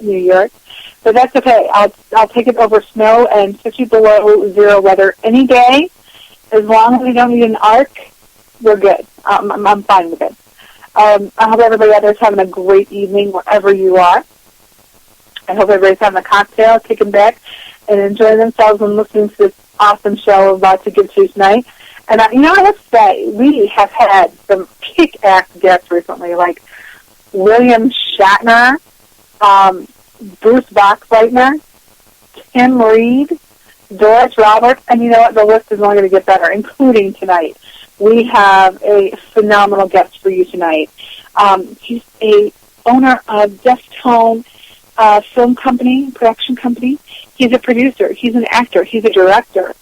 upstate New York. But that's okay. I'll take it over snow and 50 below zero weather any day. As long as we don't need an arc, we're good. I'm fine with it. I hope everybody out there is having a great evening wherever you are. I hope everybody's having a cocktail, kicking back, and enjoying themselves and listening to this awesome show we're about to give to you tonight. And, I have to say, we have had some kick-ass guests recently, like William Shatner, Bruce Boxleitner, Tim Reed, Doris Roberts, and you know what? The list is only going to get better, including tonight. We have a phenomenal guest for you tonight. He's a owner of DEFTONE film company, production company. He's a producer. He's an actor. He's a director.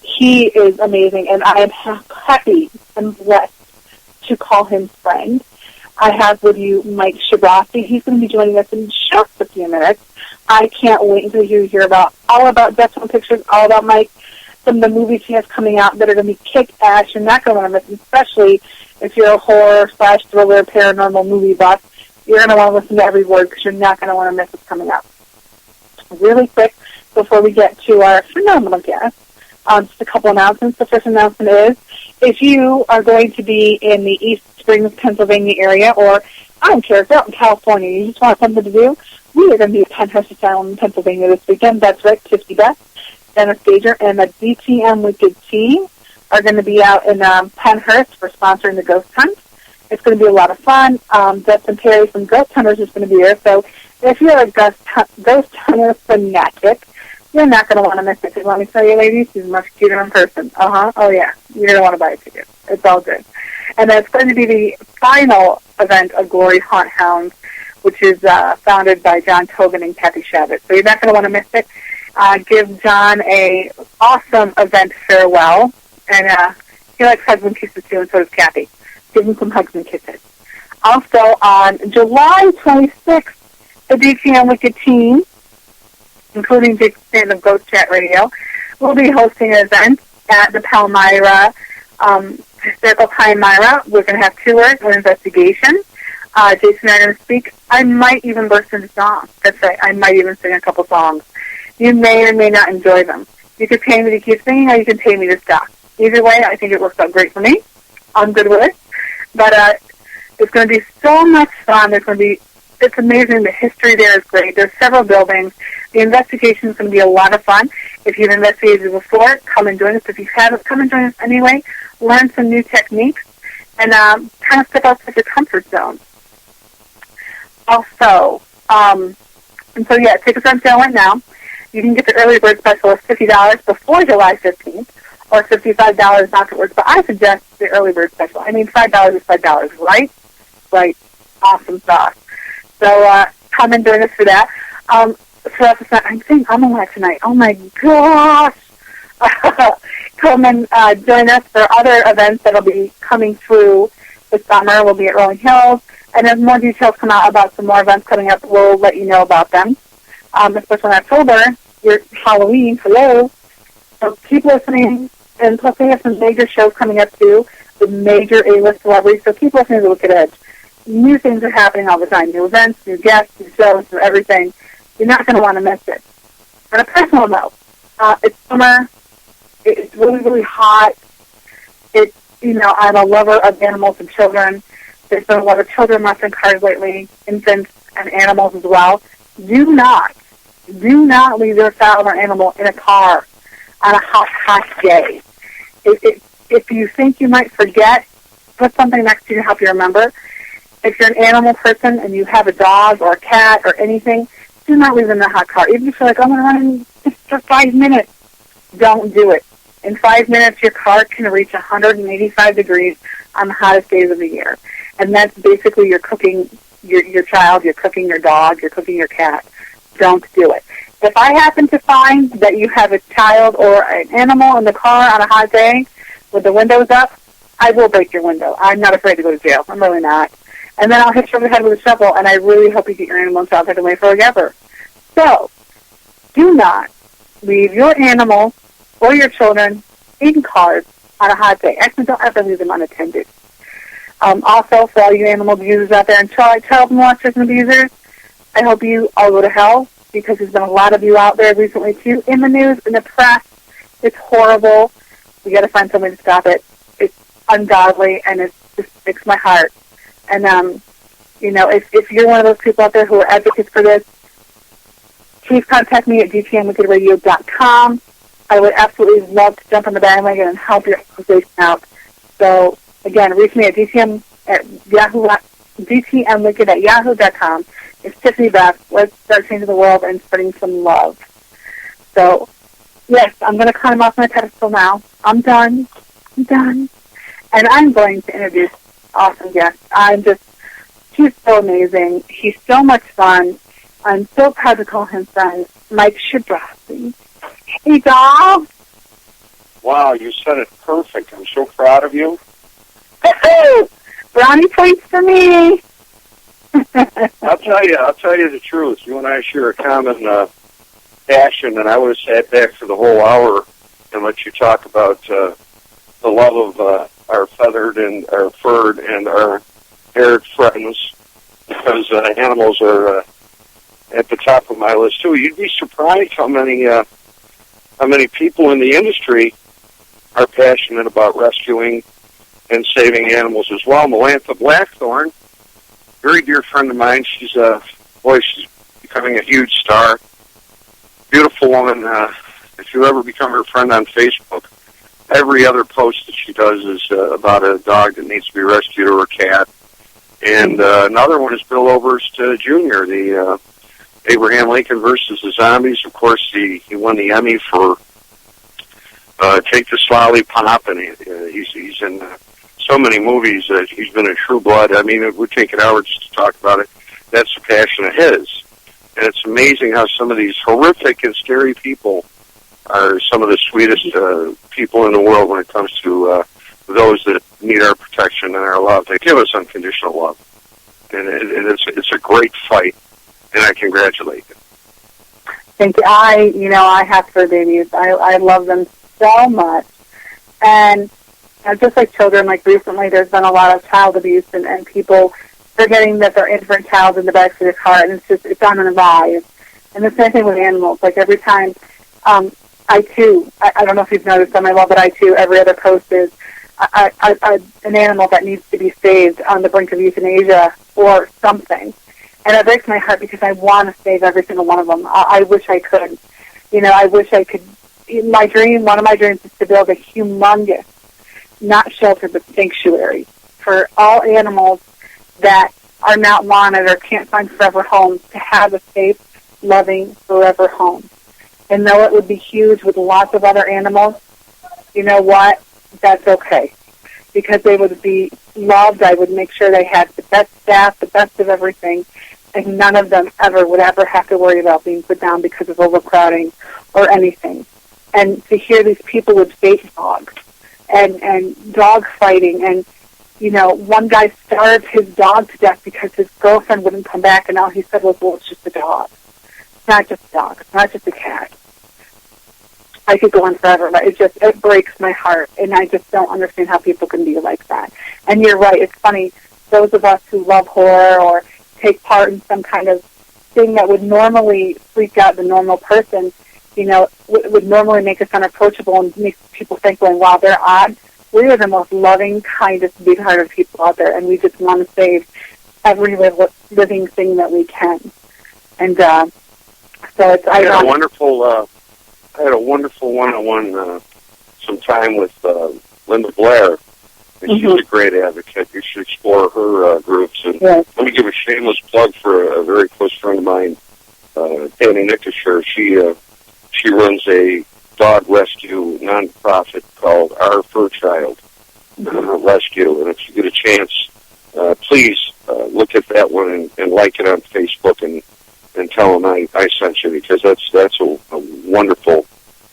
He is amazing, and I am happy and blessed to call him friend. I have with you Mike Sciabarrasi. He's going to be joining us in just a few minutes. I can't wait until you hear all about DEFTONE Pictures, all about Mike, some of the movies he has coming out that are going to be kick-ass. You're not going to want to miss, especially if you're a horror/thriller paranormal movie buff. You're going to want to listen to every word because you're not going to want to miss what's coming up. Really quick, before we get to our phenomenal guest, just a couple announcements. The first announcement is, if you are going to be in the East Springs, Pennsylvania area, or I don't care, if you're out in California, you just want something to do, we are going to be at Penhurst Asylum in Pennsylvania this weekend. That's right, Tiffany, Beth, Dennis Gager, and the DTM Wicked team are going to be out in Penhurst for sponsoring the Ghost Hunt. It's going to be a lot of fun. Dustin Perry from Ghost Hunters is going to be there. So if you're a Ghost Hunter fanatic, you're not going to want to miss it. Because let me tell you, ladies, she's much cuter in person. Oh, yeah. You're going to want to buy a ticket. It's all good. And it's going to be the final event of Glory Haunt Hounds, which is founded by John Tobin and Kathy Shabbat. So you're not going to want to miss it. Give John a awesome event farewell. And he likes hugs and kisses, too, and so does Kathy. Give him some hugs and kisses. Also, on July 26th, the DTM Wicked team, including Dick Stand of Ghost Chat Radio, will be hosting an event at the Palmyra, Historical Palmyra. We're going to have tours and investigation. Jason and I are going to speak. I might even burst into song. That's right. I might even sing a couple songs. You may or may not enjoy them. You could pay me to keep singing, or you can pay me to stop. Either way, I think it works out great for me. I'm good with it. But it's going to be so much fun. It's amazing. The history there is great. There's several buildings. The investigation is going to be a lot of fun. If you've investigated before, come and join us. If you haven't, come and join us anyway. Learn some new techniques and kind of step outside your comfort zone. Also, tickets are on sale right now. You can get the early bird special of $50 before July 15th or $55 afterwards. But I suggest the early bird special. I mean, $5 is $5, right? Right. Awesome sauce. So come and join us for that. I'm saying I'm alive tonight. Oh, my gosh. Come and join us for other events that will be coming through this summer. We'll be at Rolling Hills. And as more details come out about some more events coming up, we'll let you know about them. Especially in October, your Halloween, hello. So keep listening. And plus, we have some major shows coming up, too, with major A-list celebrities. So keep listening to Wicked Edge. New things are happening all the time. New events, new guests, new shows, new everything. You're not going to want to miss it. On a personal note, it's summer. It's really, really hot. I'm a lover of animals and children. There's been a lot of children left in cars lately, infants and animals as well. Do not leave your child or animal in a car on a hot day. If you think you might forget, put something next to you to help you remember. If you're an animal person and you have a dog or a cat or anything, do not leave them in a hot car. Even if you're like, I'm going to run just for 5 minutes, don't do it. In 5 minutes, your car can reach 185 degrees on the hottest days of the year. And that's basically you're cooking your child, you're cooking your dog, you're cooking your cat. Don't do it. If I happen to find that you have a child or an animal in the car on a hot day with the windows up, I will break your window. I'm not afraid to go to jail. I'm really not. And then I'll hit you over the head with a shovel, and I really hope you get your animal and child taken away forever. So, do not leave your animal or your children in cars on a hot day. Actually, don't ever leave them unattended. Also, for all you animal abusers out there and child molesters and abusers, I hope you all go to hell, because there's been a lot of you out there recently, too, in the news, in the press. It's horrible. We got to find somebody to stop it. It's ungodly, and it just breaks my heart. And, you know, if you're one of those people out there who are advocates for this, please contact me at dtmwickedradio.com. I would absolutely love to jump on the bandwagon and help your organization out. So, again, reach me at dtmwicked@yahoo.com. It's Tiffany Beth. Let's start changing the world and spreading some love. So, yes, I'm going to climb off my pedestal now. I'm done. And I'm going to introduce awesome guest. He's so amazing. He's so much fun. I'm so proud to call him friend, Mike Sciabarrasi. Hey, doll. Wow, you said it perfect. I'm so proud of you. Brownie points for me. I'll tell you the truth. You and I share a common passion, and I would have sat back for the whole hour and let you talk about the love of our feathered and our furred and our haired friends, because animals are at the top of my list too. You'd be surprised how many people in the industry are passionate about rescuing and saving animals as well. Melantha Blackthorne, very dear friend of mine. She's becoming a huge star. Beautiful woman. If you ever become her friend on Facebook, every other post that she does is about a dog that needs to be rescued or a cat. And another one is Bill Oberst Jr., the Abraham Lincoln versus the Zombies. Of course, he won the Emmy for Take the Lollipop, and he's in so many movies. He's been in True Blood. I mean, it would take an hour just to talk about it. That's a passion of his. And it's amazing how some of these horrific and scary people are some of the sweetest people in the world when it comes to those that need our protection and our love. They give us unconditional love. And it's a great fight, and I congratulate you. Thank you. I have fur babies. I love them so much. And just like children, like recently there's been a lot of child abuse and people forgetting that their infant child's in the backseat of the car, and it's on the rise. And the same thing with animals. Like every time, I don't know if you've noticed on my wall, but I too, every other post is an animal that needs to be saved on the brink of euthanasia or something. And it breaks my heart because I want to save every single one of them. I wish I could. I wish I could. One of my dreams is to build a humongous, not shelter, but sanctuary for all animals that are not wanted or can't find forever homes, to have a safe, loving, forever home. And though it would be huge with lots of other animals, you know what? That's okay. Because they would be loved. I would make sure they had the best staff, the best of everything, and none of them would ever have to worry about being put down because of overcrowding or anything. And to hear these people with fake dogs and dog fighting, and one guy starved his dog to death because his girlfriend wouldn't come back, and all he said was, well, it's just a dog. It's not just a dog. It's not just a cat. I could go on forever, but it breaks my heart, and I just don't understand how people can be like that. And you're right, it's funny, those of us who love horror or take part in some kind of thing that would normally freak out the normal person, would normally make us unapproachable and make people think, going, wow, they're odd. We are the most loving, kindest, big-hearted people out there, and we just want to save every living thing that we can. And so it's... I had a wonderful one-on-one some time with Linda Blair, and she's a great advocate. You should explore her groups. And let me give a shameless plug for a very close friend of mine, Danny Nickershire. She runs a dog rescue nonprofit called Our Fur Child Rescue, and if you get a chance, please look at that one and like it on Facebook and tell them I sent you, because that's a wonderful,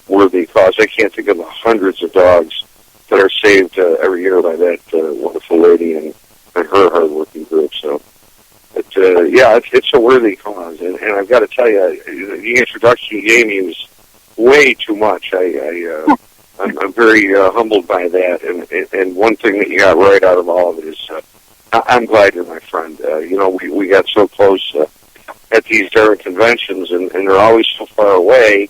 worthy cause. I can't think of the hundreds of dogs that are saved every year by that wonderful lady and her hard-working group. So, it's a worthy cause, and I've got to tell you, the introduction you gave me was way too much. I'm very humbled by that, and one thing that you got right out of all of it is I'm glad you're my friend. We got so close at these darn conventions, and they're always so far away.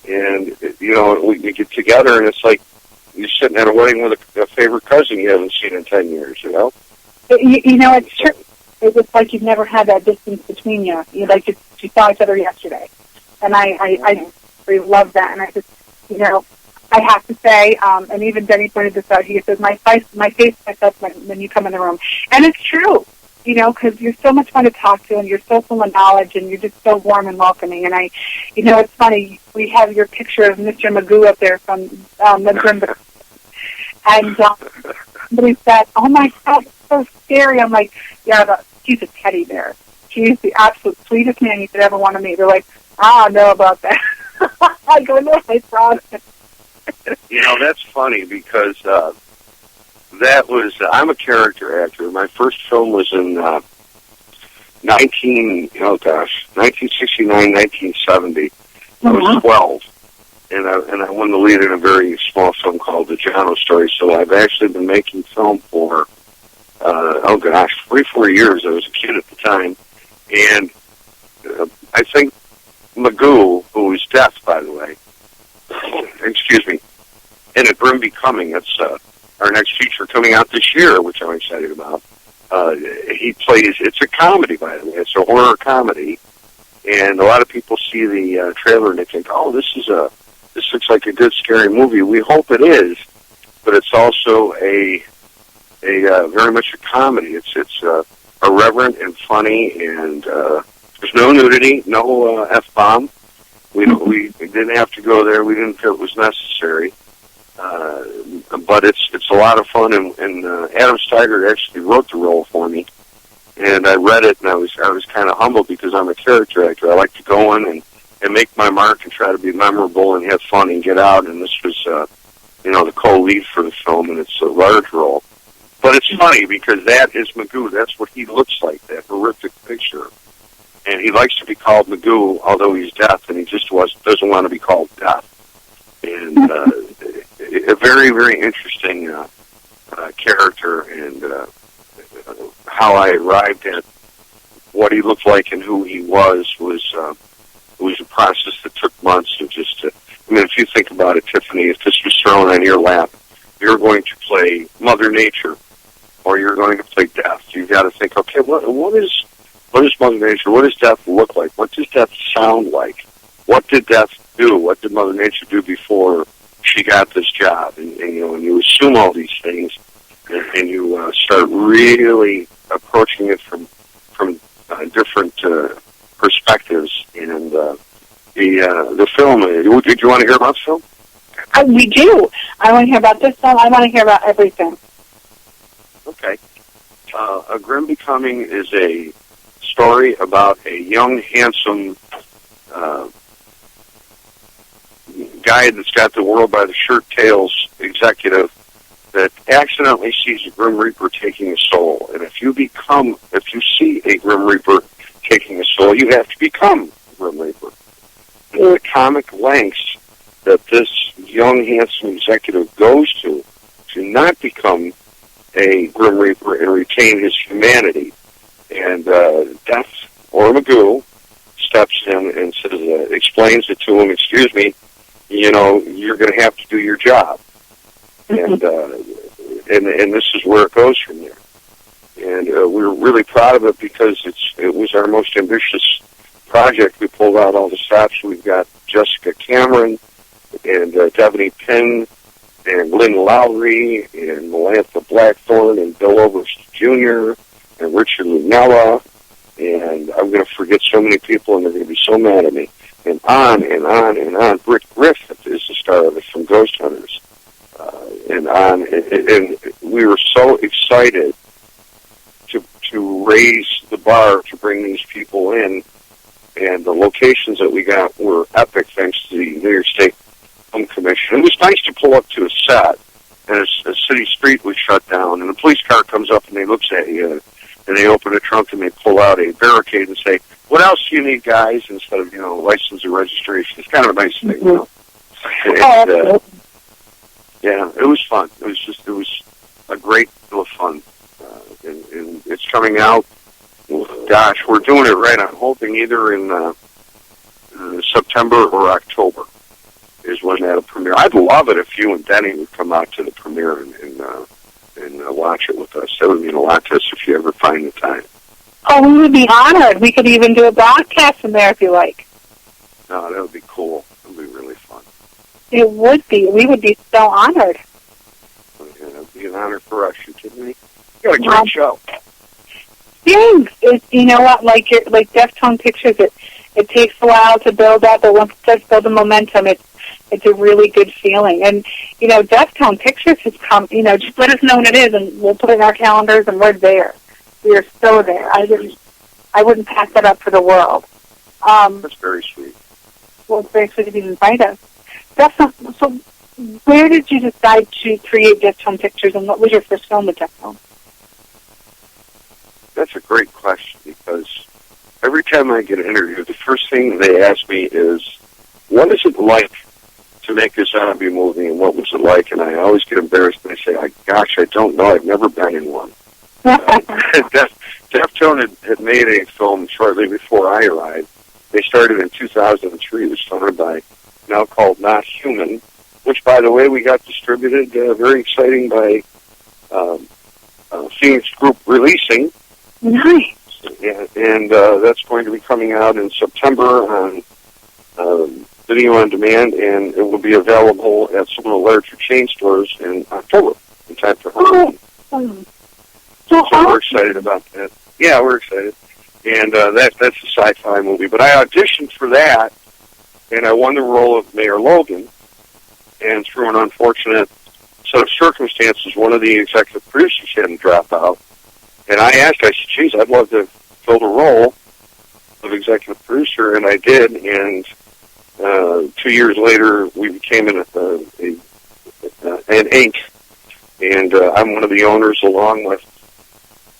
And, we get together, and it's like you're sitting at a wedding with a favorite cousin you haven't seen in 10 years, It's true. It's like you've never had that distance between you. You saw each other yesterday. And I really love that. And I just, I have to say, and even Denny pointed this out, he says, my face lights up when you come in the room. And it's true, because you're so much fun to talk to, and you're so full of knowledge, and you're just so warm and welcoming. And it's funny, we have your picture of Mr. Magoo up there from the Grimber. And somebody said, oh my God, it's so scary. I'm like, yeah, but he's a teddy bear. He's the absolute sweetest man you could ever want to meet. They're like, I don't know about that. I go, no, I promise. That's funny because I'm a character actor. My first film was in 1969, 1970. I was 12. And I won the lead in a very small film called The Jono Story. So I've actually been making film for, 3-4 years. I was a kid at the time. And I think Magoo, who is deaf, by the way, excuse me, in A Grim Becoming, that's our next feature coming out this year, which I'm excited about. He plays, it's a comedy, by the way. It's a horror comedy. And a lot of people see the trailer and they think, oh, this looks like a good, scary movie. We hope it is, but it's also a very much a comedy. It's irreverent and funny, and there's no nudity, no F-bomb. We didn't have to go there. We didn't feel it was necessary. But it's a lot of fun, and Adam Steiger actually wrote the role for me, and I read it, and I was kind of humbled because I'm a character actor. I like to go in and make my mark and try to be memorable and have fun and get out. And this was, the co-lead for the film, and it's a large role. But it's funny because that is Magoo. That's what he looks like, that horrific picture. And he likes to be called Magoo, although he's deaf, and he just doesn't want to be called deaf. And a very, very interesting character, and how I arrived at what he looked like and who he was a process that took months of just, if you think about it, Tiffany, if this was thrown on your lap, you're going to play Mother Nature, or you're going to play Death. You've got to think, okay, what is Mother Nature? What does Death look like? What does Death sound like? What did Death do? What did Mother Nature do before she got this job? And you assume all these things, and you start really approaching it from different perspectives. And the film, did you want to hear about the film? We do. I want to hear about this film. I want to hear about everything. Okay. A Grim Becoming is a story about a young, handsome guy that's got the world by the shirt tails executive that accidentally sees a Grim Reaper taking a soul. And if you see a Grim Reaper taking a soul, you have to become a Grim Reaper. And the comic lengths that this young, handsome executive goes to not become a Grim Reaper and retain his humanity. And Death, or Magoo, steps in and says, explains it to him, excuse me, you're going to have to do your job. And this is where it goes from there. And we're really proud of it because it was our most ambitious project. We pulled out all the stops. We've got Jessica Cameron and Devaney Penn and Lynn Lowry and Melantha Blackthorne and Bill Oberst Jr. and Richard Lunella. And I'm going to forget so many people, and they're going to be so mad at me. And on and on and on. Britt Griffith is the star of it from Ghost Hunters. And we were so excited to raise the bar to bring these people in, and the locations that we got were epic thanks to the New York State Film Commission. It was nice to pull up to a set, and a city street was shut down, and the police car comes up and they looks at you, and they open a trunk and they pull out a barricade and say, "What else do you need, guys?" Instead of license or registration. It's kind of a nice thing, And, yeah, it was fun. It was a great deal of fun. And it's coming out gosh, we're doing it right. I'm hoping either in September or October is when that'll premiere. I'd love it if you and Denny would come out to the premiere and watch it with us. That would mean a lot to us if you ever find the time. Oh, we would be honored. We could even do a broadcast from there if you like. No, that would be cool. It would be really fun. It would be. We would be so honored. Yeah, it would be an honor for us, you kidding me? You got a great show. Thanks. You know what? Like Deftone Pictures, it takes a while to build up, but once it starts building momentum, it's a really good feeling. And, you know, Deftone Pictures has come, you know, just let us know when it is, and we'll put it in our calendars, and we're there. We are so there. I wouldn't pass that up for the world. That's very sweet. Well, it's very sweet of you to invite us. So where did you decide to create Deftone Pictures, and what was your first film with Deftone? That's a great question, because every time I get interviewed, the first thing they ask me is, what is it like to make a zombie movie, and what was it like? And I always get embarrassed, and I say, gosh, I don't know. I've never been in one. Deftone had made a film shortly before I arrived. They started in 2003. It was started by, now called Not Human, which, by the way, we got distributed, very exciting, by Phoenix Group Releasing. Nice. Yeah, and that's going to be coming out in September on video on demand, and it will be available at some of the larger chain stores in October, in time for Halloween. So we're excited about that. Yeah, we're excited. And that's a sci-fi movie. But I auditioned for that, and I won the role of Mayor Logan. And through an unfortunate set of circumstances, one of the executive producers had to drop out. And I asked, I said, geez, I'd love to fill the role of executive producer, and I did. And 2 years later, we became an Inc. And I'm one of the owners, along with,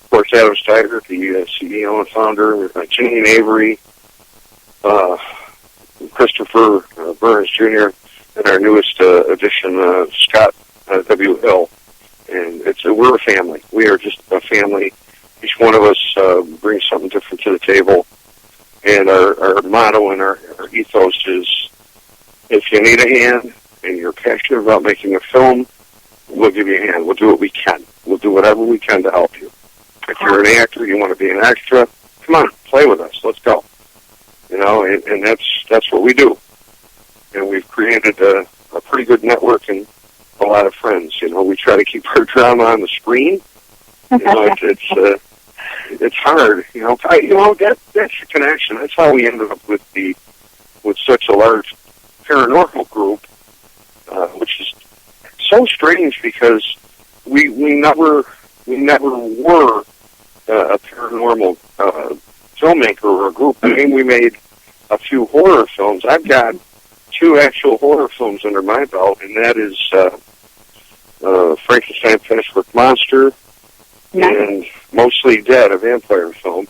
of course, Adam Steiger, the CEO and founder, Janine Avery, Christopher Burns Jr., and our newest addition, Scott W. Hill. And we're a family. We are just a family. Each one of us brings something different to the table. And our motto and our ethos is, if you need a hand and you're passionate about making a film, we'll give you a hand. We'll do what we can. We'll do whatever we can to help you. If you're an actor, you want to be an extra, come on, play with us. Let's go. You know, and that's what we do. And we've created a pretty good network and a lot of friends. You know, we try to keep our drama on the screen. You know, it's hard. You know, that's the connection. That's how we ended up with such a large paranormal group, which is so strange because we never were a paranormal filmmaker or a group. I mean, we made a few horror films. I've got 2 actual horror films under my belt, and that is Frankenstein Finished with Monster and Mostly Dead, a vampire film.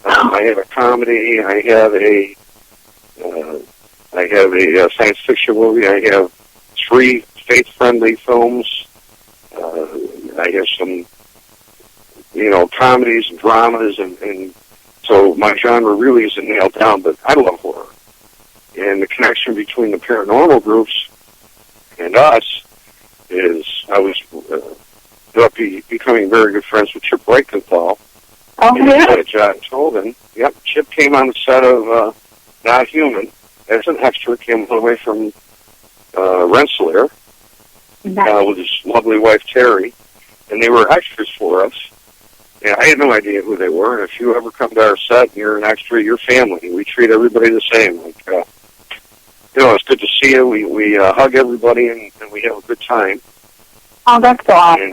I have a comedy. I have a science fiction movie. I have 3 faith-friendly films. I have some, you know, comedies and dramas, and so my genre really isn't nailed down, but I love horror. And the connection between the paranormal groups and us is I was becoming very good friends with Chip Reichenthal. Oh, yeah? John Tobin. Yep, Chip came on the set of Not Human as an extra, came all the way from Rensselaer with his lovely wife, Terry, and they were extras for us. And I had no idea who they were, and if you ever come to our set and you're an extra, you're family. We treat everybody the same. Like, you know, it's good to see you. We hug everybody, and we have a good time. Oh, that's so awesome.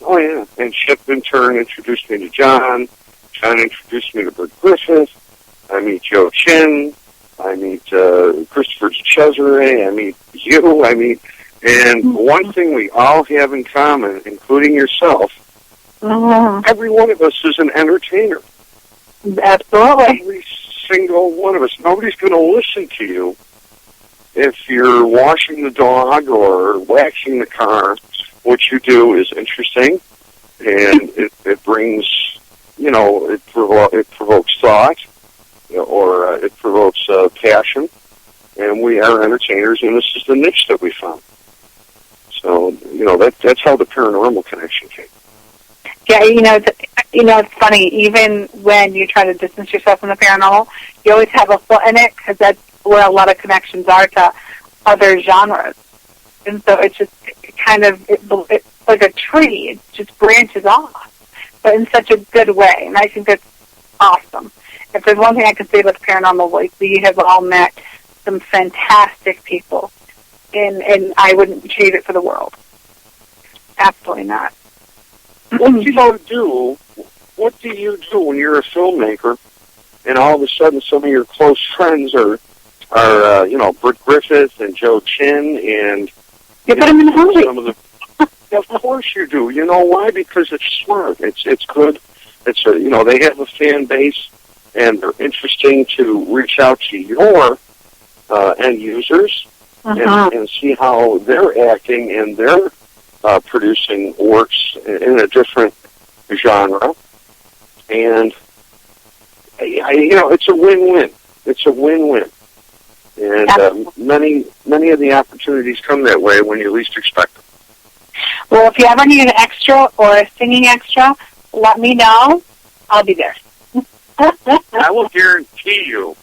Oh, yeah. And Chip, in turn, introduced me to John. John introduced me to Bert Griffith. I meet Joe Chin. I meet Christopher Cesare. I meet you. And one thing we all have in common, including yourself, every one of us is an entertainer. Absolutely. Every single one of us. Nobody's going to listen to you if you're washing the dog or waxing the car. What you do is interesting, and it brings it provokes thought, or it provokes passion, and we are entertainers, and this is the niche that we found. So, that's how the paranormal connection came. Yeah, it's funny. Even when you try to distance yourself from the paranormal, you always have a foot in it, because that's where a lot of connections are to other genres. And so it's like a tree. It just branches off, but in such a good way. And I think that's awesome. If there's one thing I can say about the paranormal, like, we have all met some fantastic people, and I wouldn't trade it for the world. Absolutely not. What do you do when you're a filmmaker, and all of a sudden some of your close friends are Britt Griffith and Joe Chin, and you put them in the movie? Some of the, of course you do. You know why? Because it's smart. It's good. They have a fan base, and they're interesting to reach out to your end users and see how they're acting and they're producing works in a different genre. And it's a win-win. It's a win-win. And many of the opportunities come that way when you least expect them. Well, if you ever need an extra or a singing extra, let me know. I'll be there. I will guarantee you,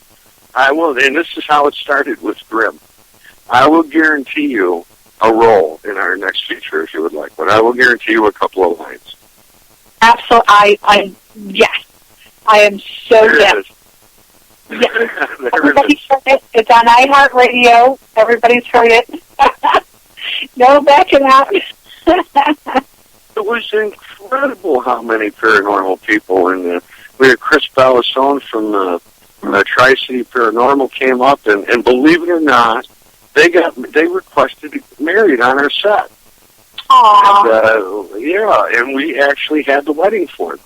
and this is how it started with Grimm, I will guarantee you a role in our next feature if you would like, but I will guarantee you a couple of lines. Absolutely. Yes. I am so yes. Yes. Everybody's heard it. It's on iHeartRadio. Everybody's heard it. No backing out. It was incredible how many paranormal people, and we had Chris Ballasone from Tri-City Paranormal came up, and believe it or not, they requested to get married on our set. Aww. And we actually had the wedding for them.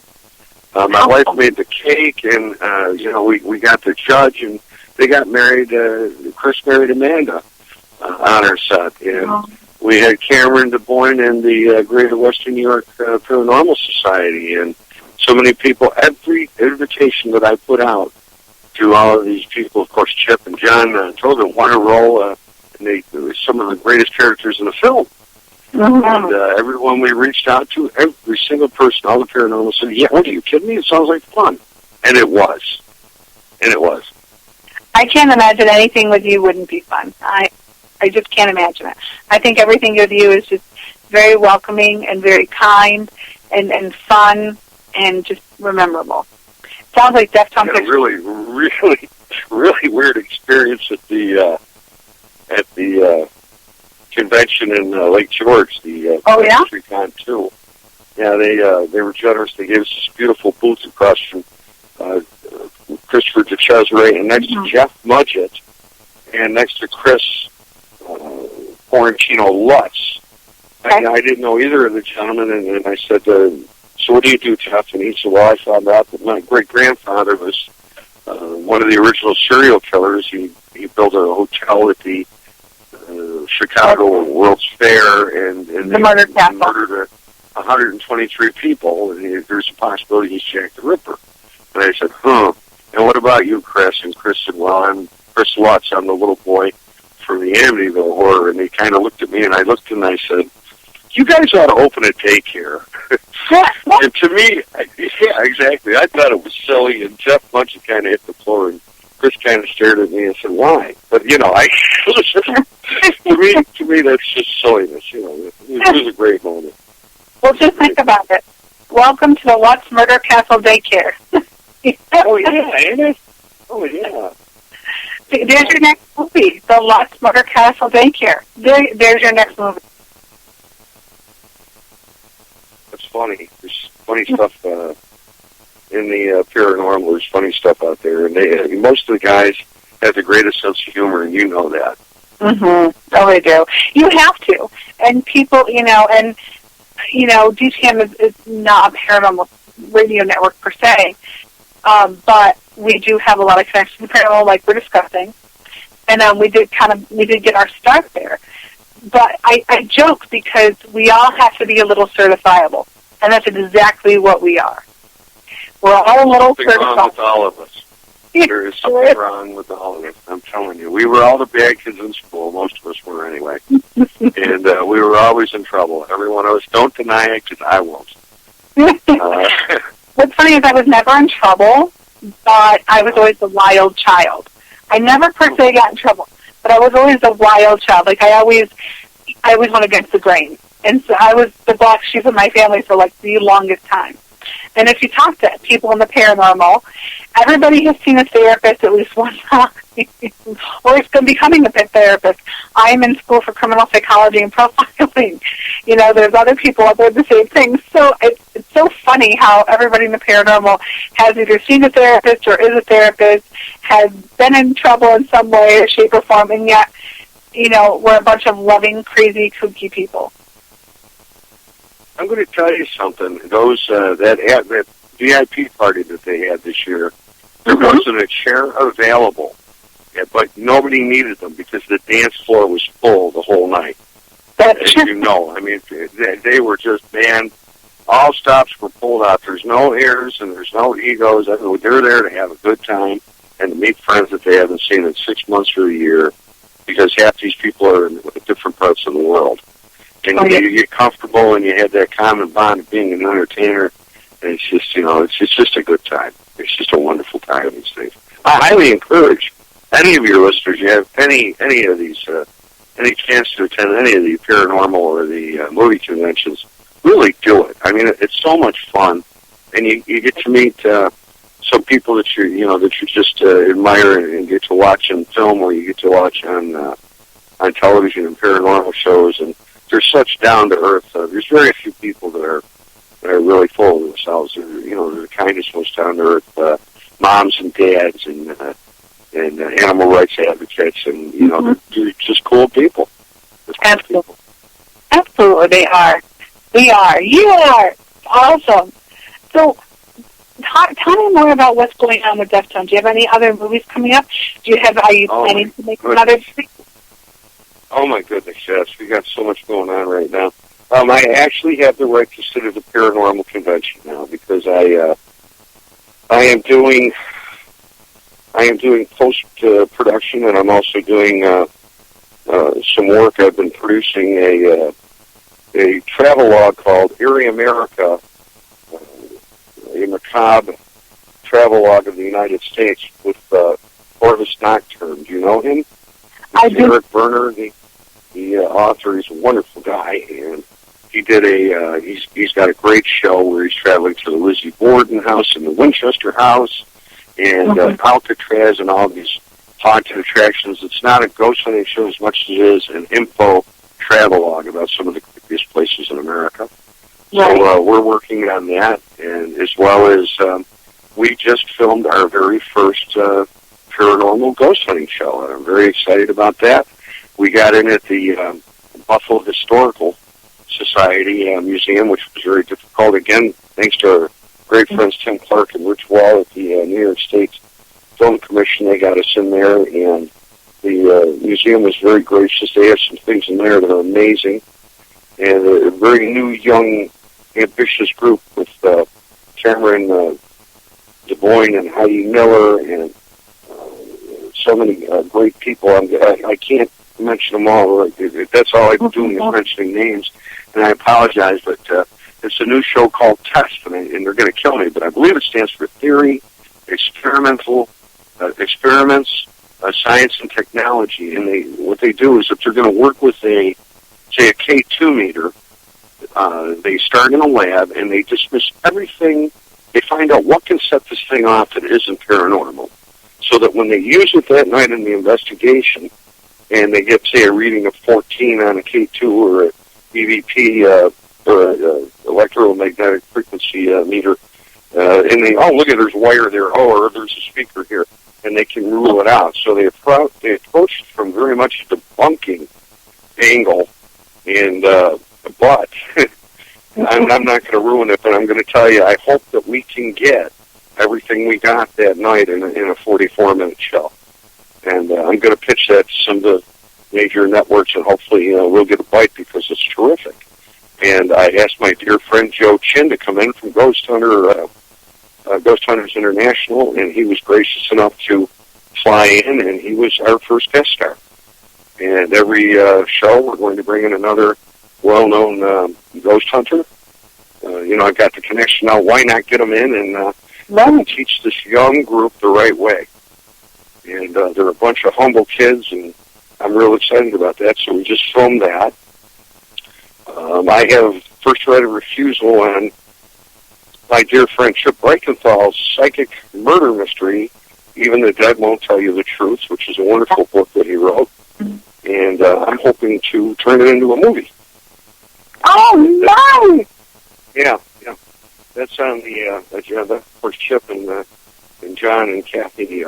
My wife made the cake, and we got the judge, and they got married. Chris married Amanda on our set, and we had Cameron DeBoyne and the Greater Western New York Paranormal Society, and so many people. Every invitation that I put out to all of these people, of course, Chip and John told them want to roll, and they were some of the greatest characters in the film. And everyone we reached out to, every single person, all the paranormal said, yeah, what, are you kidding me? It sounds like fun. And it was. I can't imagine anything with you wouldn't be fun. I just can't imagine it. I think everything with you is just very welcoming and very kind and fun and just memorable. Sounds like DEFTONE. Yeah, really weird experience at the convention in Lake George, the Con 2. Yeah, they were generous. They gave us this beautiful booth across from Christopher DeCesare, and next to Jeff Mudgett, and next to Chris Quarantino Lutz. Okay. I didn't know either of the gentlemen, and I said, so what do you do, Jeff? And he said, well, I found out that my great-grandfather was one of the original serial killers. He built a hotel at the Chicago World's Fair, and they murdered 123 people, and there's a possibility he's Jack the Ripper. And I said, and what about you, Chris? And Chris said, well, I'm Chris Lutz. I'm the little boy from the Amityville Horror. And they kind of looked at me, and I looked and I said, you guys ought to open a daycare. And to me, yeah, exactly. I thought it was silly, and Jeff Munch kind of hit the floor, and Chris kind of stared at me and said, why? But, to me, that's just silliness. It was a great moment. Well, just think about it. Welcome to the Lutz Murder Castle Daycare. Oh, yeah, ain't it? Oh, yeah. There's your next movie, the Lutz Murder Castle Daycare. There's your next movie. That's funny. There's funny stuff in the paranormal. There's funny stuff out there. And most of the guys have the greatest sense of humor, and you know that. Oh, they do. You have to. And people, DTM is not a paranormal radio network per se, but we do have a lot of connections to paranormal, like we're discussing, and we did get our start there. But I joke because we all have to be a little certifiable, and that's exactly what we are. We're all a little Something wrong with all of us. There is something wrong with all of us. I'm telling you. We were all the bad kids in school. Most of us were anyway. And we were always in trouble. Every one of us. Don't deny it, because I won't. What's funny is I was never in trouble, but I was always the wild child. I never per se got in trouble, but I was always the wild child. Like, I always went against the grain. And so I was the black sheep of my family for, like, the longest time. And if you talk to people in the paranormal, everybody has seen a therapist at least one time, or has been becoming a therapist. I'm in school for criminal psychology and profiling. You know, there's other people out there the same thing. So it's so funny how everybody in the paranormal has either seen a therapist or is a therapist, has been in trouble in some way, shape, or form, and yet, you know, we're a bunch of loving, crazy, kooky people. I'm going to tell you something. Those that VIP party that they had this year, there wasn't a chair available, but nobody needed them because the dance floor was full the whole night. As you know, I mean, they were just, man, all stops were pulled out. There's no airs and there's no egos. I mean, they're there to have a good time and to meet friends that they haven't seen in 6 months or a year, because half these people are in different parts of the world. And you get comfortable, and you have that common bond of being an entertainer, and it's just, you know, it's just a good time. It's just a wonderful time, these things. I highly encourage any of your listeners, you have any of these, any chance to attend any of the paranormal or the movie conventions, really do it. I mean, it's so much fun, and you get to meet some people that you just admire and get to watch in film, or you get to watch on television and paranormal shows, and they're such down to earth. There's very few people that are really full of themselves. They're the kindest, most down to earth moms and dads and animal rights advocates, and they're just cool people. Absolutely, absolutely, they are. We are. You are awesome. So, tell me more about what's going on with Deftone. Do you have any other movies coming up? Are you planning to make another? Oh, my goodness, yes. We got so much going on right now. I actually have the right to sit at the paranormal convention now, because I am doing post-production, and I'm also doing some work. I've been producing a travel log called Eerie America, a macabre travel log of the United States with Orvis Nocturne. Do you know him? I do. Eric Berner, the author. He's a wonderful guy, and he did he's got a great show where he's traveling to the Lizzie Borden house and the Winchester house and Alcatraz and all these haunted attractions. It's not a ghost hunting show as much as it is an info travelogue about some of the creepiest places in America. Right. So we're working on that, and as well as we just filmed our very first paranormal ghost hunting show, and I'm very excited about that. We got in at the Buffalo Historical Society Museum, which was very difficult. Again, thanks to our great friends Tim Clark and Rich Wall at the New York State Film Commission. They got us in there, and the museum was very gracious. They have some things in there that are amazing, and a very new, young, ambitious group with Cameron DeBoyne and Heidi Miller and so many great people. I can't mention them all. That's all I'm doing is mentioning names, and I apologize, but it's a new show called Test, and they're going to kill me, but I believe it stands for Theory, Experimental, Experiments, Science and Technology, and what they do is if they're going to work with say a K2 meter, they start in a lab, and they dismiss everything. They find out what can set this thing off that isn't paranormal, so that when they use it that night in the investigation, and they get, say, a reading of 14 on a K2 or a EVP or electromagnetic frequency meter, and they, look at there's a wire there, or there's a speaker here, and they can rule it out. So they approach it from very much a debunking angle, and but I'm not going to ruin it, but I'm going to tell you, I hope that we can get everything we got that night in a 44-minute show. And I'm going to pitch that to some of the major networks, and hopefully we'll get a bite, because it's terrific. And I asked my dear friend Joe Chin to come in from Ghost Hunter Ghost Hunters International, and he was gracious enough to fly in, and he was our first guest star. And every show, we're going to bring in another well-known ghost hunter. I've got the connection now. Why not get them in and teach this young group the right way? And they're a bunch of humble kids, and I'm real excited about that. So we just filmed that. I have first right of refusal on my dear friend Chip Reichenthal's psychic murder mystery, Even the Dead Won't Tell You the Truth, which is a wonderful book that he wrote. And I'm hoping to turn it into a movie. Oh, nice! Yeah. That's on the agenda. Of course, Chip and John and Kathy,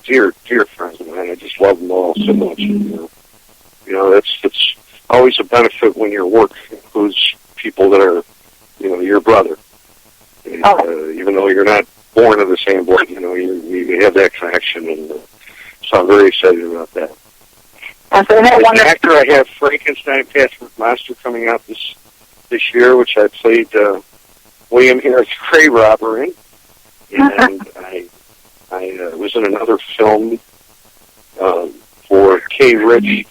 dear friends of mine. I just love them all so much. It's always a benefit when your work includes people that are, your brother. And, even though you're not born of the same blood, you have that connection, and so I'm very excited about that. As an actor, I have Frankenstein Patrick Monster coming out this year, which I played William Harris Cray robber in, and I was in another film for Kay Rich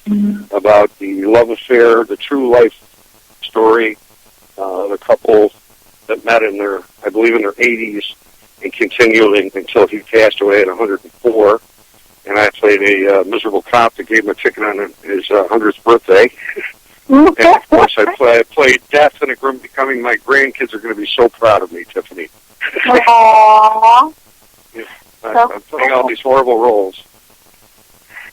about the love affair, the true life story of a couple that met in their 80s and continued until he passed away at 104. And I played a miserable cop that gave him a ticket on his 100th birthday. And, of course, I played Death, and it's becoming my grandkids are going to be so proud of me, Tiffany. Aww. I'm playing all these horrible roles.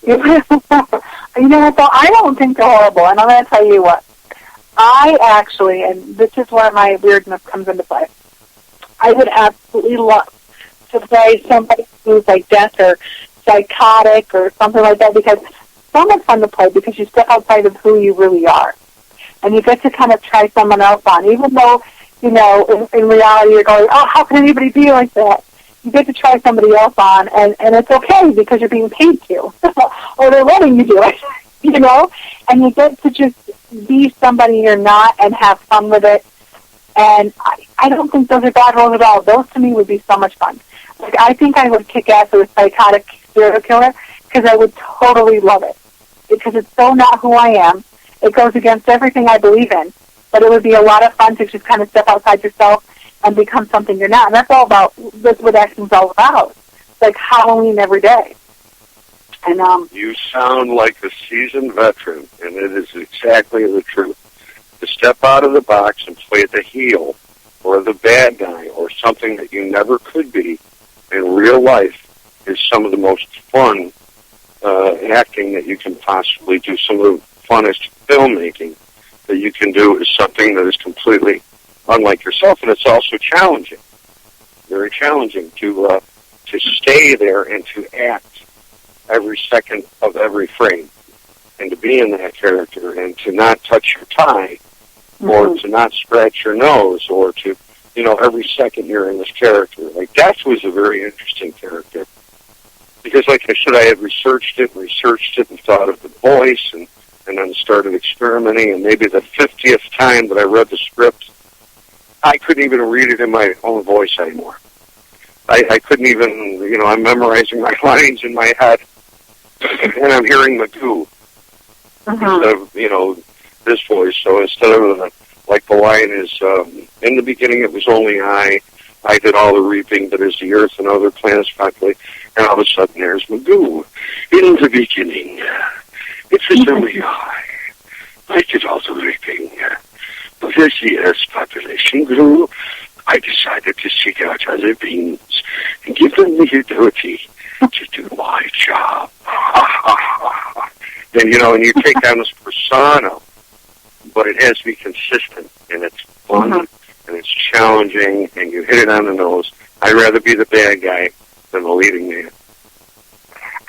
You know what, though? I don't think they're horrible, and I'm going to tell you what. I actually, and this is where my weirdness comes into play, I would absolutely love to play somebody who's like death or psychotic or something like that, because it's so much fun to play because you step outside of who you really are. And you get to kind of try someone else on, even though, in reality you're going, oh, how can anybody be like that? You get to try somebody else on, and it's okay because you're being paid to, or they're letting you do it, and you get to just be somebody you're not and have fun with it. And I don't think those are bad roles at all. Those to me would be so much fun. Like, I think I would kick ass with a psychotic serial killer because I would totally love it, because it's so not who I am. It goes against everything I believe in, but it would be a lot of fun to just kind of step outside yourself and become something you're not. And that's what acting's all about. It's like Halloween every day. And you sound like a seasoned veteran, and it is exactly the truth. To step out of the box and play the heel or the bad guy or something that you never could be in real life is some of the most fun acting that you can possibly do. Some of the funnest filmmaking that you can do is something that is completely unlike yourself, and it's also challenging, very challenging to stay there and to act every second of every frame, and to be in that character, and to not touch your tie, or to not scratch your nose, or to, every second you're in this character. Like, Death was a very interesting character, because, like I said, I had researched it, and thought of the voice, and then started experimenting, and maybe the 50th time that I read the script, I couldn't even read it in my own voice anymore. I couldn't even, I'm memorizing my lines in my head, and I'm hearing Magoo instead of, this voice. So instead of, like the line is, in the beginning it was only I did all the reaping that is the earth and other planets populate, and all of a sudden there's Magoo. In the beginning, it was only I did all the reaping. But as the Earth's population grew, I decided to seek out other beings and give them the ability to do my job. Then, and you take on this persona, but it has to be consistent, and it's fun, and it's challenging, and you hit it on the nose. I'd rather be the bad guy than the leading man.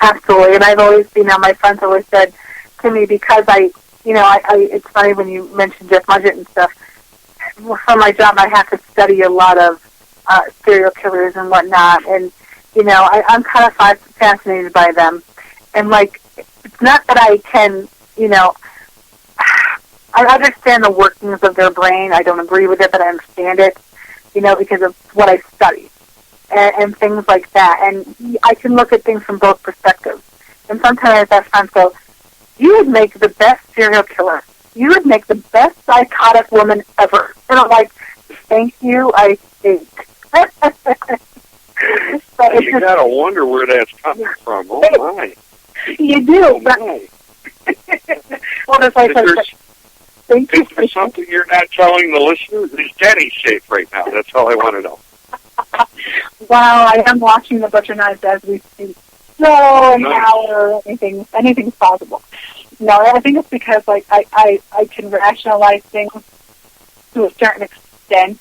Absolutely, and I've always, my friends always said to me, because it's funny when you mentioned Jeff Mudgett and stuff. For my job, I have to study a lot of serial killers and whatnot, and I'm kind of fascinated by them. And it's not that I can, I understand the workings of their brain. I don't agree with it, but I understand it, because of what I study. and things like that. And I can look at things from both perspectives. And sometimes I have friends go, you would make the best serial killer. You would make the best psychotic woman ever. And I'm like, thank you, I think. So you got to wonder where that's coming from. Oh, my. You do. Oh, my. Well, it's like, thank you. Is there something you're not telling the listeners? Is Denny safe right now? That's all I want to know. Wow, I am watching The Butcher Knives as we speak. So an hour, anything's possible. No, I think it's because like I can rationalize things to a certain extent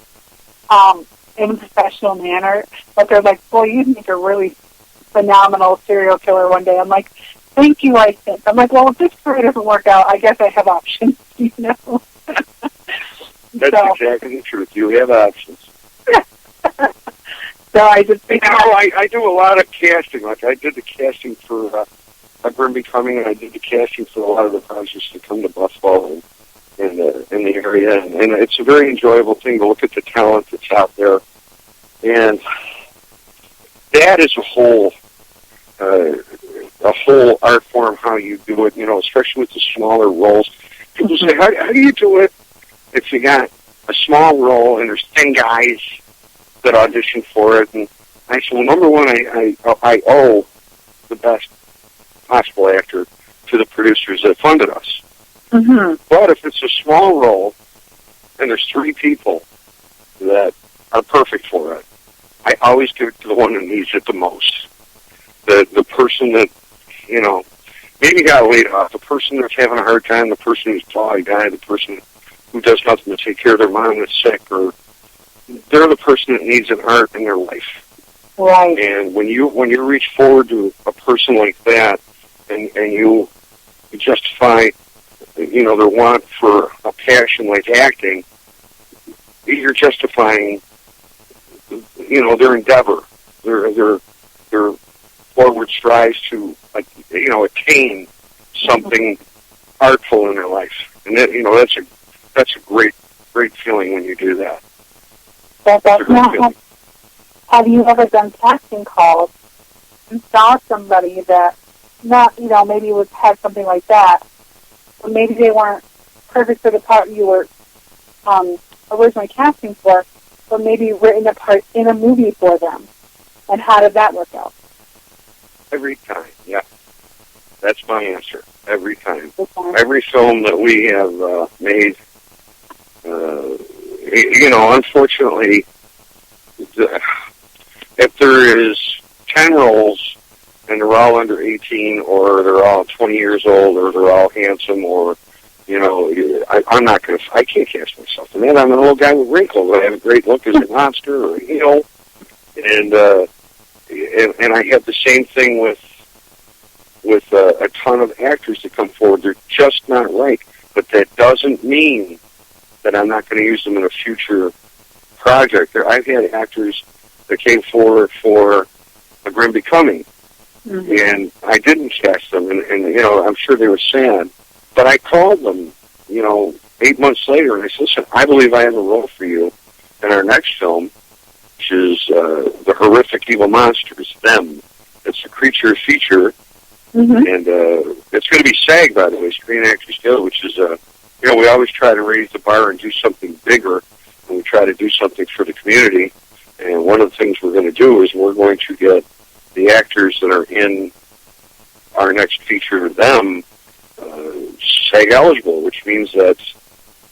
in a professional manner. But they're like, boy, you'd make a really phenomenal serial killer one day. I'm like, thank you, I think. I'm like, well, if this story doesn't work out, I guess I have options, you know? That's exactly the truth. You have options. So I just think... I do a lot of casting. Like, I did the casting for Grim Becoming, and I did the casting for a lot of the projects that come to Buffalo and in the area. And it's a very enjoyable thing to look at the talent that's out there. And that is a whole art form, how you do it, you know, especially with the smaller roles. People say, how do you do it if you got a small role and there's 10 guys that audition for it? And I said, well, number one, I owe the best possible actor to the producers that funded us. Mm-hmm. But if it's a small role and there's 3 people that are perfect for it, I always give it to the one who needs it the most. The person that, you know, maybe got laid off, the person that's having a hard time, the person who's probably died, the person who does nothing to take care of their mom that's sick, or they're the person that needs an art in their life. Right. And when you reach forward to a person like that, and you justify, you know, their want for a passion like acting, you're justifying, you know, their endeavor, their forward strives to, like, you know, attain something artful in their life, and that, you know, that's a great feeling when you do that. That's not. Have you ever done casting calls and saw somebody that, not, you know, maybe had something like that, or maybe they weren't perfect for the part you were originally casting for, but maybe written a part in a movie for them? And how did that work out? Every time, yeah. That's my answer. Every time. Every film that we have made, you know, unfortunately, if there is 10 roles and they're all under 18, or they're all 20 years old, or they're all handsome, or, you know, I can't cast myself. And then I'm an old guy with wrinkles. I have a great look as a monster, or, you know, and I have the same thing with a ton of actors that come forward. They're just not right. But that doesn't mean that I'm not going to use them in a future project. I've had actors that came forward for A Grim Becoming, and I didn't cast them, and, you know, I'm sure they were sad. But I called them, you know, 8 months later, and I said, listen, I believe I have a role for you in our next film, which is The Horrific Evil Monsters, Them. It's a creature feature, and it's going to be SAG, by the way, Screen Actors Guild, which is, you know, we always try to raise the bar and do something bigger, and we try to do something for the community. And one of the things we're going to do is we're going to get the actors that are in our next feature, Them, SAG eligible, which means that's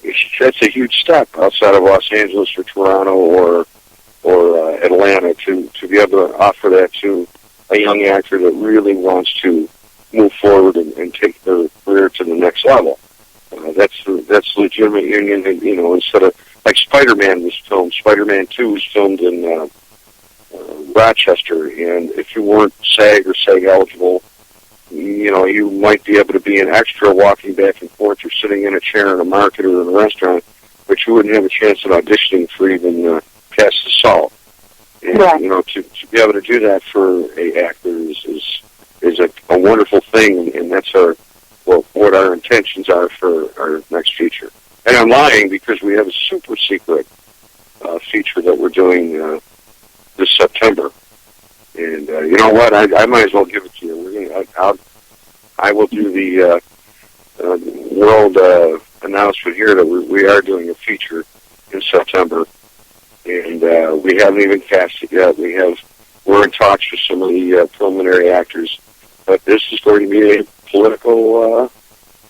a huge step outside of Los Angeles or Toronto or Atlanta to be able to offer that to a young actor that really wants to move forward and take their career to the next level. That's legitimate union, and, you know, instead of, like, Spider-Man was filmed, Spider-Man 2 was filmed in Rochester, and if you weren't SAG or SAG eligible, you know, you might be able to be an extra walking back and forth or sitting in a chair in a market or in a restaurant, but you wouldn't have a chance at auditioning for even Past the Salt. And, you know, to be able to do that for a actor is a wonderful thing, and that's what our intentions are for our next feature. And I'm lying because we have a super secret feature that we're doing this September. And you know what? I might as well give it to you. I will do the world announcement here that we are doing a feature in September, and we haven't even cast it yet. We're in talks with some of the preliminary actors, but this is going to be a political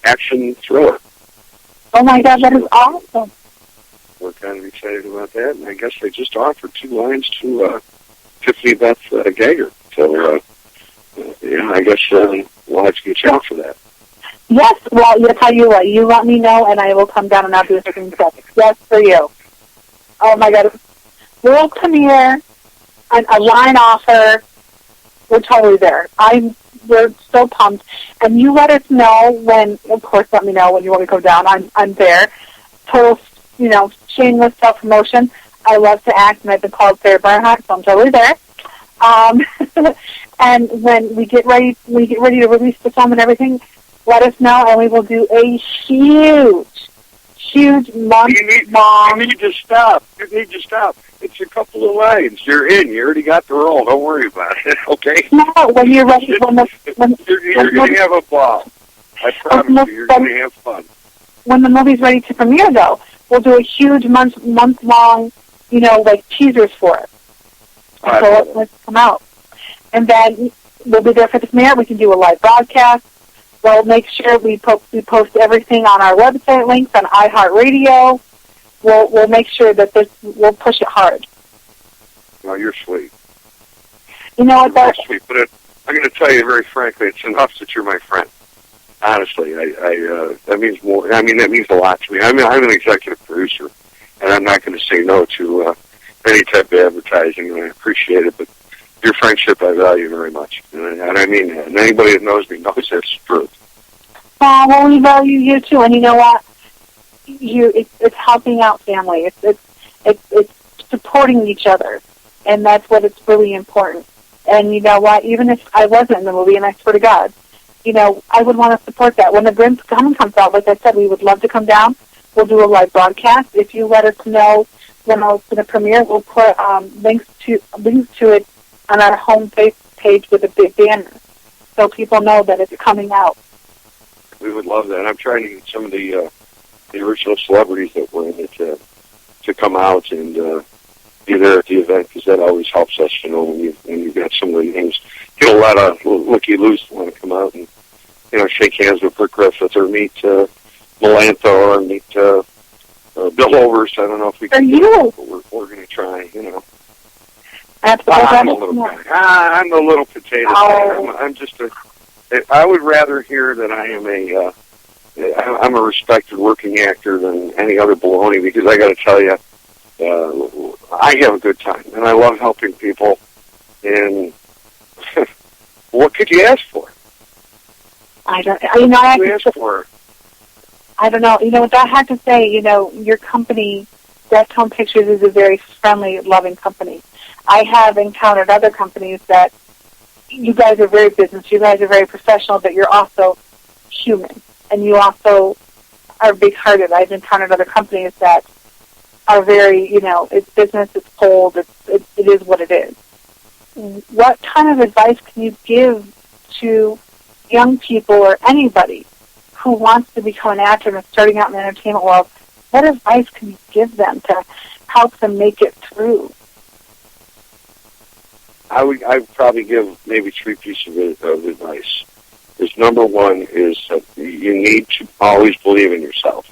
action thriller. Oh my God, that is awesome! We're kind of excited about that, and I guess they just offered 2 lines to Tiffany Beth Geiger. So yeah, I guess we'll have to get you out for that. Yes, well, I'll tell you what, you let me know, and I will come down and I'll do a screen check. Yes, for you. Oh, my God. World premiere, a line offer, we're totally there. We're so pumped. And you let us know when, of course, let me know when you want to go down. I'm there. Total, shameless self-promotion. I love to act, and I've been called Sarah Bernhardt, so I'm totally there. And when we get ready to release the film and everything, let us know, and we will do a huge month-long... You need to stop. It's a couple of lines. You're in. You already got the role. Don't worry about it, okay? No, when you're ready... You're going to have a ball. I promise you, you're going to have fun. When the movie's ready to premiere, though, we'll do a huge month-long, teasers for it. So let's come out. And then we'll be there for the premiere. We can do a live broadcast. We'll make sure we post everything on our website links on iHeartRadio. We'll make sure that we'll push it hard. No, you're sweet. You know what? You're sweet, but I'm going to tell you very frankly, it's enough that you're my friend. Honestly, that means more. I mean, that means a lot to me. I'm an executive producer, and I'm not going to say no to any type of advertising, and I appreciate it. But your friendship, I value very much, and I mean that. And anybody that knows me knows that's true. Well, we value you too, and you know what? It's helping out family. It's supporting each other, and that's what it's really important. And you know what? Even if I wasn't in the movie, and I swear to God, I would want to support that. When the Grimm's Coming comes out, like I said, we would love to come down. We'll do a live broadcast. If you let us know when it's going to premiere, we'll put links to it on our home page with a big banner, so people know that it's coming out. We would love that. I'm trying to get some of the original celebrities that were in it to come out and be there at the event, because that always helps us, when you've got some of the names. Get a lot of looky-loos that want to come out and, shake hands with Rick Griffith or meet Melantho or meet Bill Overs. I don't know if we can do it, but we're going to try, Absolutely. I'm a little guy. I'm the little potato guy. I'm just I would rather hear that I am I'm a respected working actor than any other baloney, because I got to tell you, I have a good time, and I love helping people, and what could you ask for? I don't know. What I have to say, your company, DEFTONE Pictures, is a very friendly, loving company. I have encountered other companies that you guys are very business, you guys are very professional, but you're also human, and you also are big-hearted. I've encountered other companies that are very, it's business, it's cold, it is what it is. What kind of advice can you give to young people or anybody who wants to become an actor and is starting out in the entertainment world? What advice can you give them to help them make it through? I would probably give maybe 3 pieces of advice. Number one is that you need to always believe in yourself.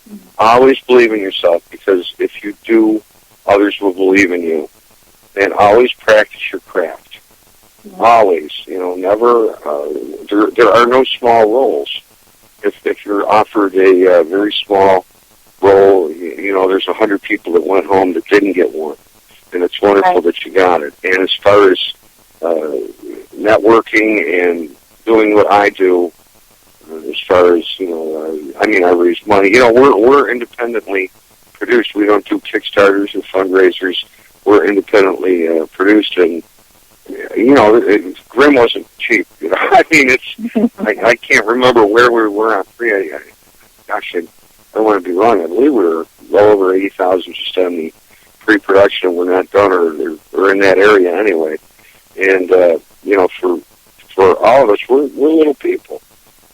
Mm-hmm. Always believe in yourself, because if you do, others will believe in you. And always practice your craft. Mm-hmm. Always, never. There are no small roles. If you're offered a very small role, there's 100 people that went home that didn't get one. And it's wonderful that you got it. And as far as networking and doing what I do, as far as, I raise money. We're independently produced. We don't do Kickstarters and fundraisers. We're independently produced, and, Grimm wasn't cheap. I can't remember where we were on free. I want to be wrong. I believe we were well over 80,000 just on the pre-production. We're not done, or in that area anyway. And for all of us, we're little people.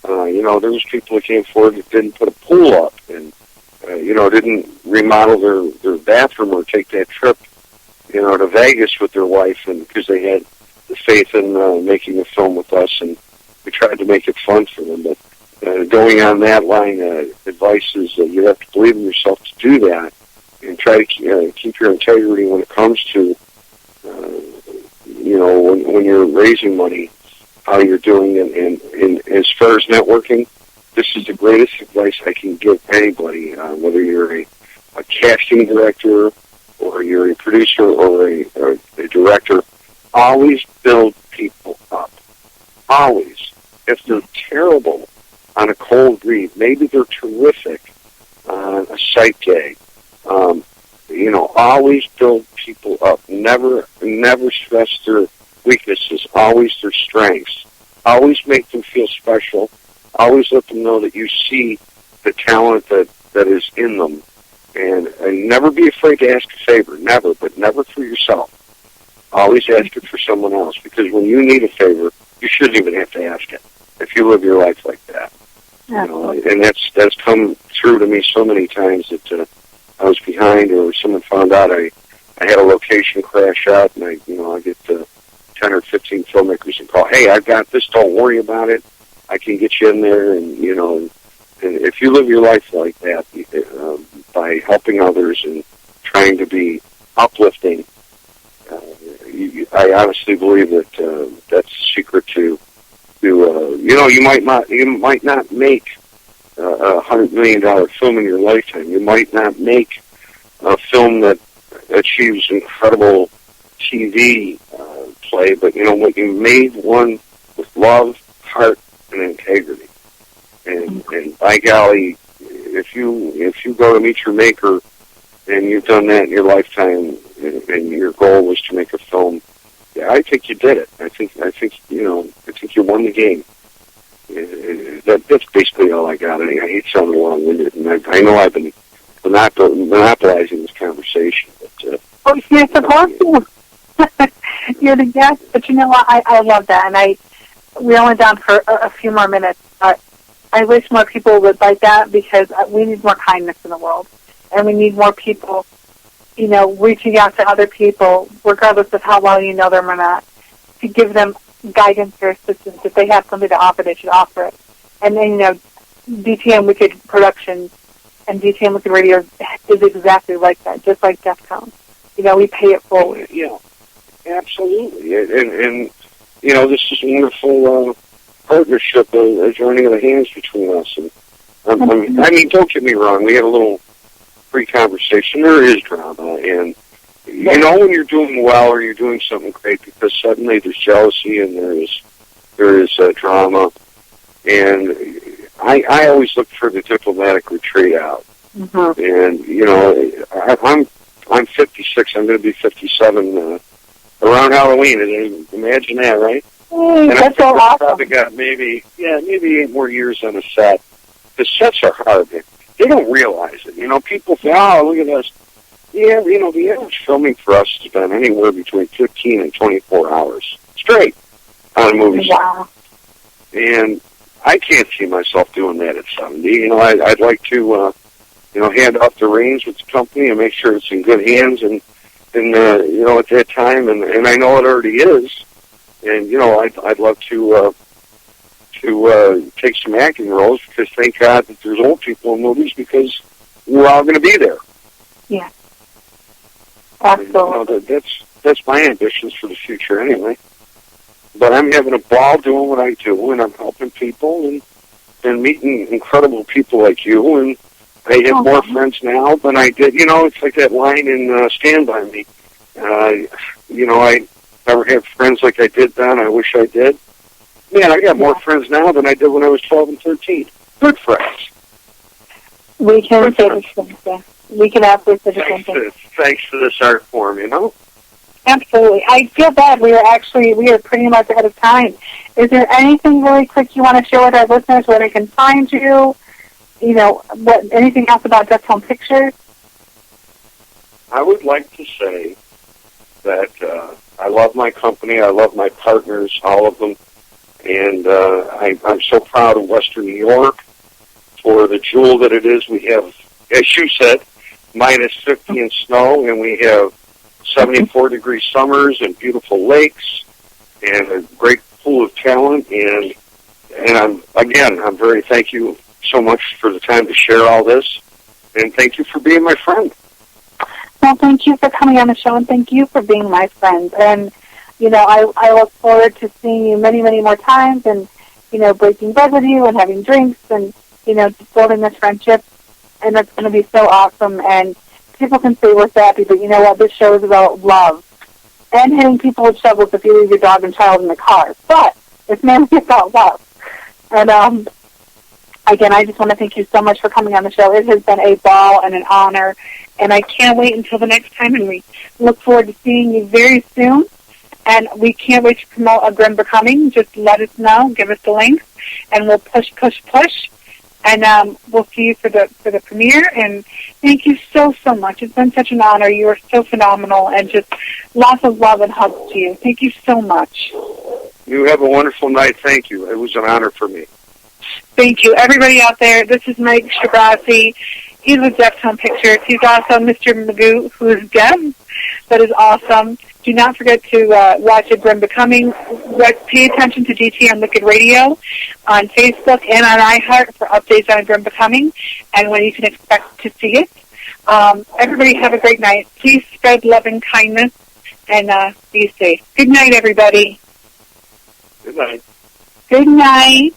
There was people that came forward that didn't put a pool up, and didn't remodel their bathroom or take that trip, to Vegas with their wife, and because they had the faith in making a film with us, and we tried to make it fun for them. But going on that line, advice is you have to believe in yourself to do that, and try to keep your integrity when it comes to, when you're raising money, how you're doing it. And as far as networking, this is the greatest advice I can give anybody, whether you're a casting director or you're a producer or a director. Always build people up. Always. If they're terrible on a cold read, maybe they're terrific on a sight gag. Always build people up. Never stress their weaknesses. Always their strengths. Always make them feel special. Always let them know that you see the talent that is in them. And never be afraid to ask a favor. Never, but never for yourself. Always ask it for someone else, because when you need a favor, you shouldn't even have to ask it if you live your life like that. And that's come through to me so many times that I was behind, or someone found out I had a location crash out, and I get 10 or 15 filmmakers and call, hey, I've got this, don't worry about it. I can get you in there, and if you live your life like that, by helping others and trying to be uplifting, I honestly believe that that's the secret to you might not make $100 million film in your lifetime. You might not make a film that achieves incredible TV play, but what, you made one with love, heart, and integrity. And by golly, if you go to meet your maker and you've done that in your lifetime, and your goal was to make a film, yeah, I think you did it. I think you won the game. That's basically all I got. I hate sounding long-winded, and I know I've been monopolizing this conversation. But, you're supposed to. You're the guest, but what? I love that, and we're only down for a few more minutes. I wish more people would like that, because we need more kindness in the world, and we need more people, reaching out to other people, regardless of how well you know them or not, to give them guidance or assistance. If they have something to offer, they should offer it. And then, DTM Wicked Productions and DTM Wicked Radio is exactly like that, just like Deftone. We pay it forward. Yeah, absolutely. And this is a wonderful partnership, a joining of the hands between us. And don't get me wrong, we had a little pre-conversation. There is drama, and when you're doing well or you're doing something great, because suddenly there's jealousy and there is drama, and I always look for the diplomatic retreat out. Mm-hmm. And I'm 56. I'm going to be 57 around Halloween. And imagine that, right? And that's so awesome. I've probably got maybe 8 more years on the set. The sets are hard. They don't realize it. People say, oh, look at us. Yeah, the average filming for us has been anywhere between 15 and 24 hours straight on a movie set. Wow. And I can't see myself doing that at 70. I'd like to, hand off the reins with the company and make sure it's in good hands and at that time, and I know it already is. And, I'd love to take some acting roles, because thank God that there's old people in movies, because we're all going to be there. Yeah. Absolutely. And, that's my ambitions for the future anyway. But I'm having a ball doing what I do, and I'm helping people and meeting incredible people like you, and I have more friends now than I did. It's like that line in Stand By Me. I never had friends like I did then. I wish I did. Man, I got more friends now than I did when I was 12 and 13. Good friends. We can say the same thing. We can absolutely say the same thing. Thanks to this art form, Absolutely. I feel bad. We are pretty much ahead of time. Is there anything really quick you want to share with our listeners, where they can find you? Anything else about Deftone Pictures? I would like to say that I love my company. I love my partners, all of them. And I'm so proud of Western New York for the jewel that it is. We have, as you said, minus 50 in snow, and we have 74-degree summers and beautiful lakes and a great pool of talent. And I'm very thank you so much for the time to share all this. And thank you for being my friend. Well, thank you for coming on the show, and thank you for being my friend. And, you know, I look forward to seeing you many, many more times and, you know, breaking bread with you and having drinks and, you know, just building this friendship. And it's going to be so awesome. And people can say we're sappy, but you know what? This show is about love and hitting people with shovels if you leave your dog and child in the car. But it's mainly about love. And, again, I just want to thank you so much for coming on the show. It has been a ball and an honor. And I can't wait until the next time, and we look forward to seeing you very soon. And we can't wait to promote A Grim Becoming. Just let us know, give us the links, and we'll push. And we'll see you for the premiere. And thank you so much. It's been such an honor. You are so phenomenal, and just lots of love and hugs to you. Thank you so much. You have a wonderful night. Thank you. It was an honor for me. Thank you. Everybody out there, this is Mike Sciabarrasi. He's with Deftone Pictures. He's also Mr. Magoo, who is Deb. That is awesome. Do not forget to watch A Grim Becoming. Pay attention to DT on Liquid Radio on Facebook and on iHeart for updates on A Grim Becoming and when you can expect to see it. Everybody have a great night. Please spread love and kindness and be safe. Good night, everybody. Good night. Good night.